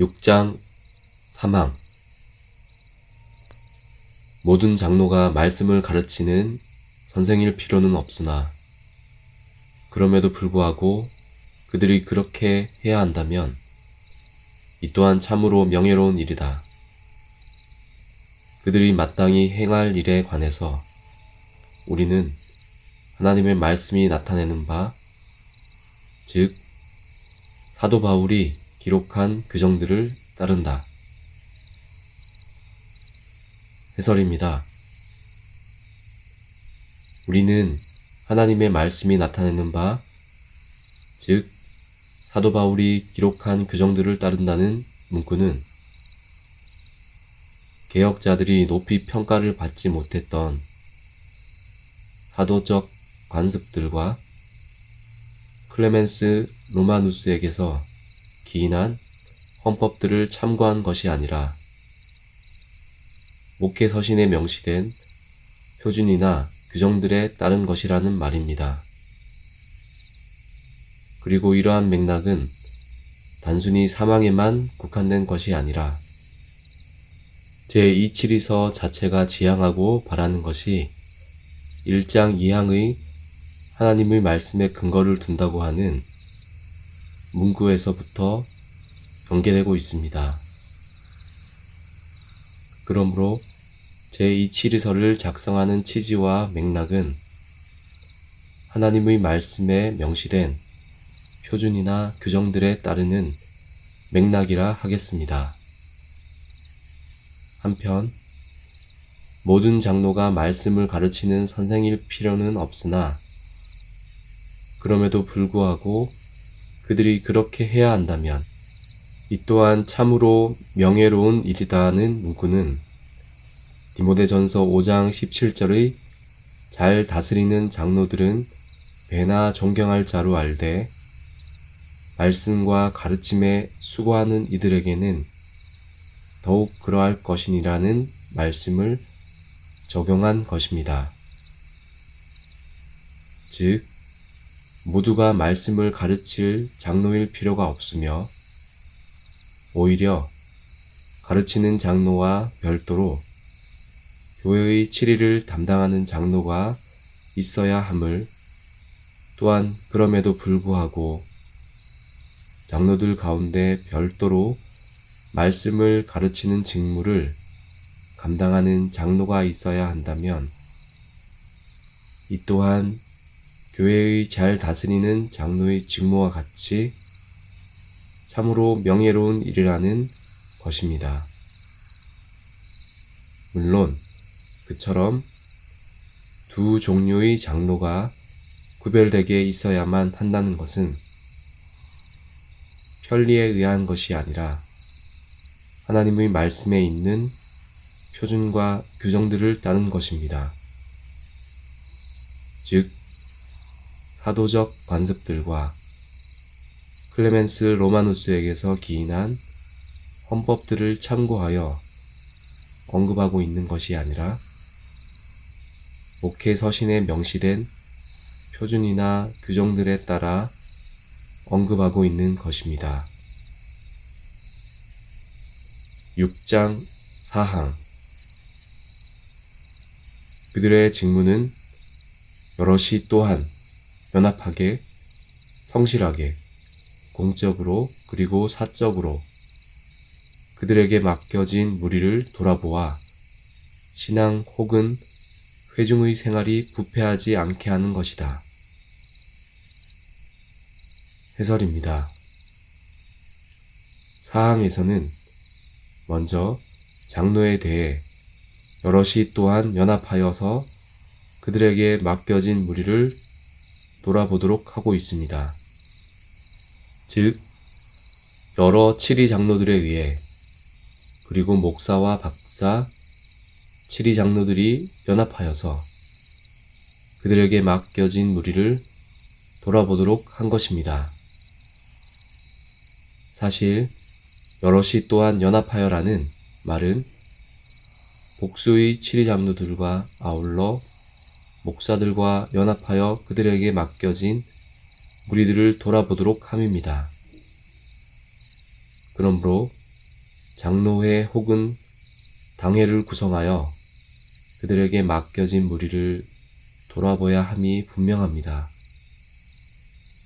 6장 사망. 모든 장로가 말씀을 가르치는 선생일 필요는 없으나 그럼에도 불구하고 그들이 그렇게 해야 한다면 이 또한 참으로 명예로운 일이다. 그들이 마땅히 행할 일에 관해서 우리는 하나님의 말씀이 나타내는 바, 즉 사도 바울이 기록한 규정들을 따른다. 해설입니다. 우리는 하나님의 말씀이 나타내는 바, 즉 사도 바울이 기록한 규정들을 따른다는 문구는 개혁자들이 높이 평가를 받지 못했던 사도적 관습들과 클레멘스 로마누스에게서 기인한 헌법들을 참고한 것이 아니라 목회 서신에 명시된 표준이나 규정들에 따른 것이라는 말입니다. 그리고 이러한 맥락은 단순히 사망에만 국한된 것이 아니라 제2치리서 자체가 지향하고 바라는 것이 1장 2항의 하나님의 말씀에 근거를 둔다고 하는 문구에서부터 연계되고 있습니다. 그러므로 제2치리서를 작성하는 취지와 맥락은 하나님의 말씀에 명시된 표준이나 규정들에 따르는 맥락이라 하겠습니다. 한편 모든 장로가 말씀을 가르치는 선생일 필요는 없으나 그럼에도 불구하고 그들이 그렇게 해야 한다면 이 또한 참으로 명예로운 일이다는 문구는 디모데전서 5장 17절의 잘 다스리는 장로들은 배나 존경할 자로 알되 말씀과 가르침에 수고하는 이들에게는 더욱 그러할 것이니라는 말씀을 적용한 것입니다. 즉, 모두가 말씀을 가르칠 장로일 필요가 없으며 오히려 가르치는 장로와 별도로 교회의 치리를 담당하는 장로가 있어야 함을, 또한 그럼에도 불구하고 장로들 가운데 별도로 말씀을 가르치는 직무를 감당하는 장로가 있어야 한다면 이 또한 교회의 잘 다스리는 장로의 직무와 같이 참으로 명예로운 일이라는 것입니다. 물론 그처럼 두 종류의 장로가 구별되게 있어야만 한다는 것은 편리에 의한 것이 아니라 하나님의 말씀에 있는 표준과 규정들을 따른 것입니다. 즉, 사도적 관습들과 클레멘스 로마누스에게서 기인한 헌법들을 참고하여 언급하고 있는 것이 아니라 목회 서신에 명시된 표준이나 규정들에 따라 언급하고 있는 것입니다. 6장 4항. 그들의 직무는 여럿이 또한 연합하게, 성실하게, 공적으로 그리고 사적으로 그들에게 맡겨진 무리를 돌아보아 신앙 혹은 회중의 생활이 부패하지 않게 하는 것이다. 해설입니다. 사항에서는 먼저 장로에 대해 여럿이 또한 연합하여서 그들에게 맡겨진 무리를 돌아보도록 하고 있습니다. 즉, 여러 치리 장로들에 의해 그리고 목사와 박사, 치리 장로들이 연합하여서 그들에게 맡겨진 무리를 돌아보도록 한 것입니다. 사실 여럿이 또한 연합하여라는 말은 복수의 치리 장로들과 아울러 목사들과 연합하여 그들에게 맡겨진 무리들을 돌아보도록 함입니다. 그러므로 장로회 혹은 당회를 구성하여 그들에게 맡겨진 무리를 돌아보야 함이 분명합니다.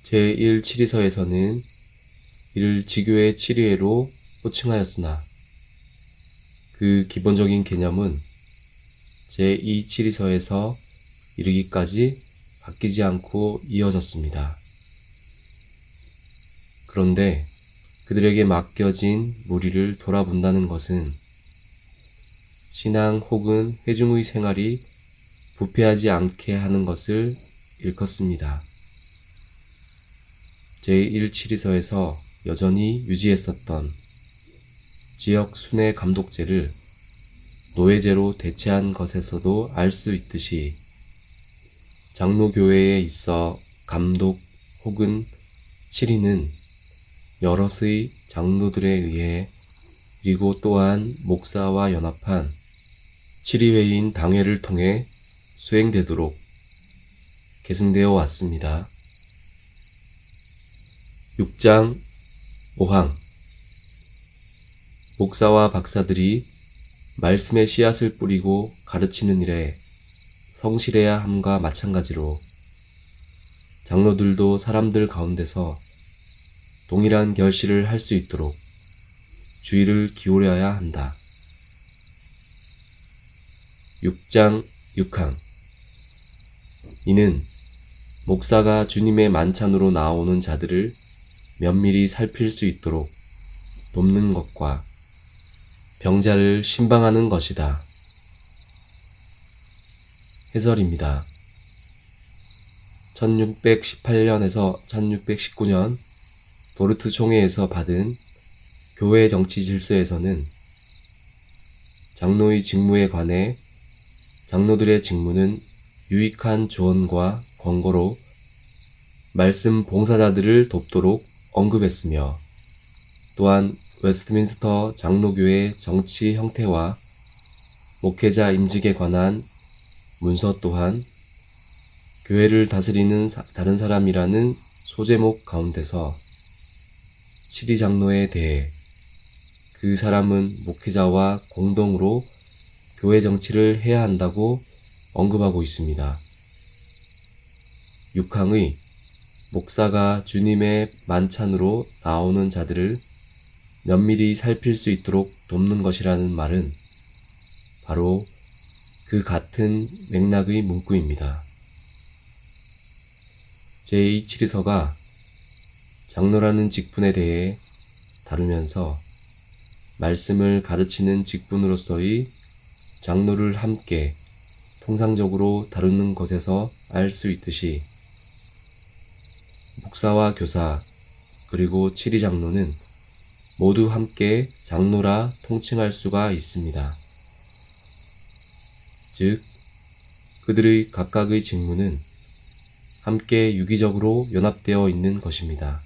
제1치리서에서는 이를 지교의 치리회로 호칭하였으나 그 기본적인 개념은 제2치리서에서 이르기까지 바뀌지 않고 이어졌습니다. 그런데 그들에게 맡겨진 무리를 돌아본다는 것은 신앙 혹은 회중의 생활이 부패하지 않게 하는 것을 일컫습니다. 제1치리서에서 여전히 유지했었던 지역 순회 감독제를 노예제로 대체한 것에서도 알 수 있듯이 장로교회에 있어 감독 혹은 치리는 여럿의 장로들에 의해 그리고 또한 목사와 연합한 치리회인 당회를 통해 수행되도록 계승되어 왔습니다. 6장 5항 목사와 박사들이 말씀의 씨앗을 뿌리고 가르치는 일에 성실해야 함과 마찬가지로 장로들도 사람들 가운데서 동일한 결실을 할 수 있도록 주의를 기울여야 한다. 6장 6항 이는 목사가 주님의 만찬으로 나오는 자들을 면밀히 살필 수 있도록 돕는 것과 병자를 신방하는 것이다. 해설입니다. 1618년에서 1619년 도르트 총회에서 받은 교회 정치 질서에서는 장로의 직무에 관해 장로들의 직무는 유익한 조언과 권고로 말씀 봉사자들을 돕도록 언급했으며 또한 웨스트민스터 장로교회 정치 형태와 목회자 임직에 관한 문서 또한 교회를 다스리는 다른 사람이라는 소제목 가운데서 치리 장로에 대해 그 사람은 목회자와 공동으로 교회 정치를 해야 한다고 언급하고 있습니다. 6항의 목사가 주님의 만찬으로 나오는 자들을 면밀히 살필 수 있도록 돕는 것이라는 말은 바로 그 같은 맥락의 문구입니다. 제2치리서가 장로라는 직분에 대해 다루면서 말씀을 가르치는 직분으로서의 장로를 함께 통상적으로 다루는 것에서 알 수 있듯이 목사와 교사 그리고 치리 장로는 모두 함께 장로라 통칭할 수가 있습니다. 즉, 그들의 각각의 직무는 함께 유기적으로 연합되어 있는 것입니다.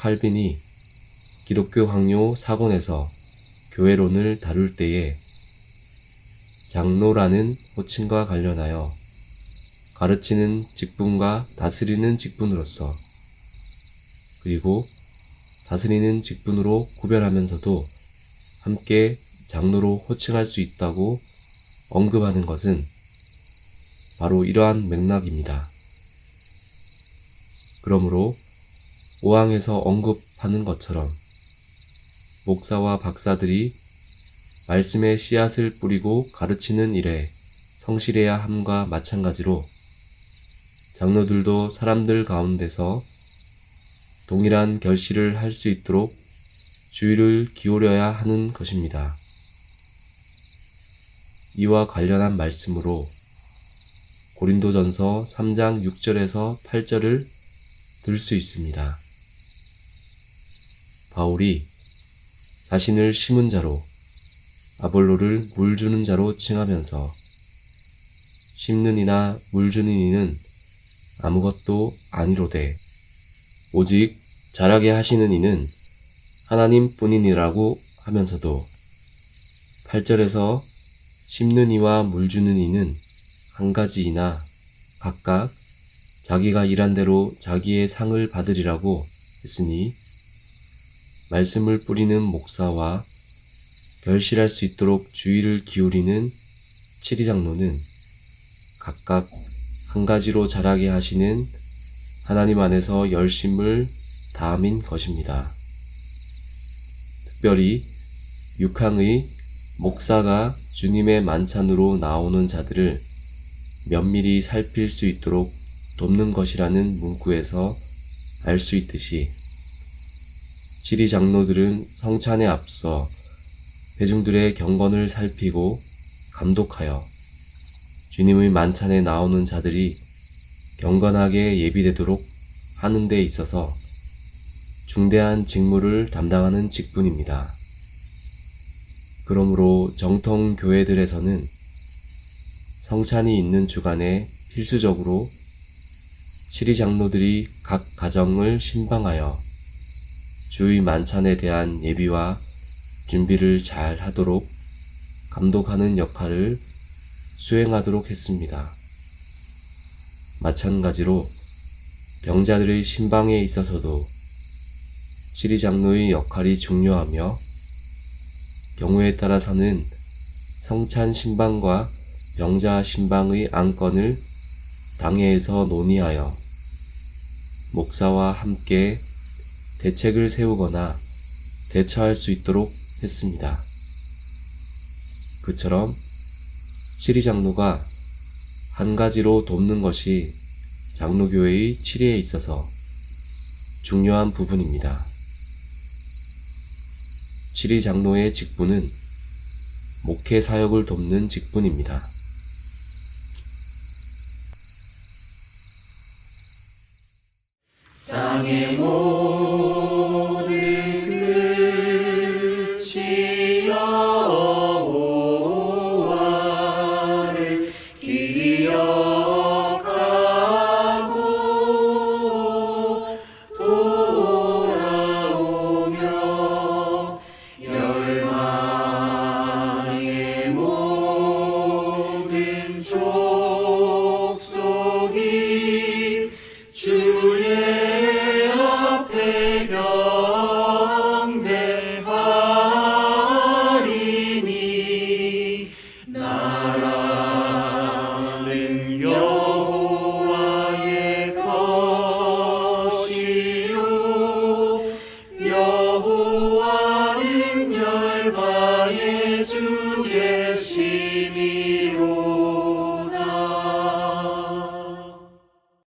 칼빈이 기독교 학요 4권에서 교회론을 다룰 때에 장로라는 호칭과 관련하여 가르치는 직분과 다스리는 직분으로서 그리고 다스리는 직분으로 구별하면서도 함께 장로로 호칭할 수 있다고 언급하는 것은 바로 이러한 맥락입니다. 그러므로 5항에서 언급하는 것처럼 목사와 박사들이 말씀의 씨앗을 뿌리고 가르치는 일에 성실해야 함과 마찬가지로 장로들도 사람들 가운데서 동일한 결실을 할 수 있도록 주의를 기울여야 하는 것입니다. 이와 관련한 말씀으로 고린도전서 3장 6절에서 8절을 들 수 있습니다. 바울이 자신을 심은 자로 아볼로를 물 주는 자로 칭하면서 심는 이나 물 주는 이는 아무것도 아니로되 오직 자라게 하시는 이는 하나님 뿐이니라고 하면서도 8절에서 심는 이와 물 주는 이는 한 가지이나 각각 자기가 일한 대로 자기의 상을 받으리라고 했으니 말씀을 뿌리는 목사와 결실할 수 있도록 주의를 기울이는 치리장로는 각각 한 가지로 자라게 하시는 하나님 안에서 열심을 다함인 것입니다. 특별히 육항의 목사가 주님의 만찬으로 나오는 자들을 면밀히 살필 수 있도록 돕는 것이라는 문구에서 알 수 있듯이 치리 장로들은 성찬에 앞서 회중들의 경건을 살피고 감독하여 주님의 만찬에 나오는 자들이 경건하게 예비되도록 하는 데 있어서 중대한 직무를 담당하는 직분입니다. 그러므로 정통 교회들에서는 성찬이 있는 주간에 필수적으로 치리 장로들이 각 가정을 신방하여 주의 만찬에 대한 예비와 준비를 잘 하도록 감독하는 역할을 수행하도록 했습니다. 마찬가지로 병자들의 신방에 있어서도 치리 장로의 역할이 중요하며 경우에 따라서는 성찬 신방과 병자 신방의 안건을 당회에서 논의하여 목사와 함께 대책을 세우거나 대처할 수 있도록 했습니다. 그처럼 치리 장로가 한 가지로 돕는 것이 장로교회의 치리에 있어서 중요한 부분입니다. 치리 장로의 직분은 목회 사역을 돕는 직분입니다. 땅의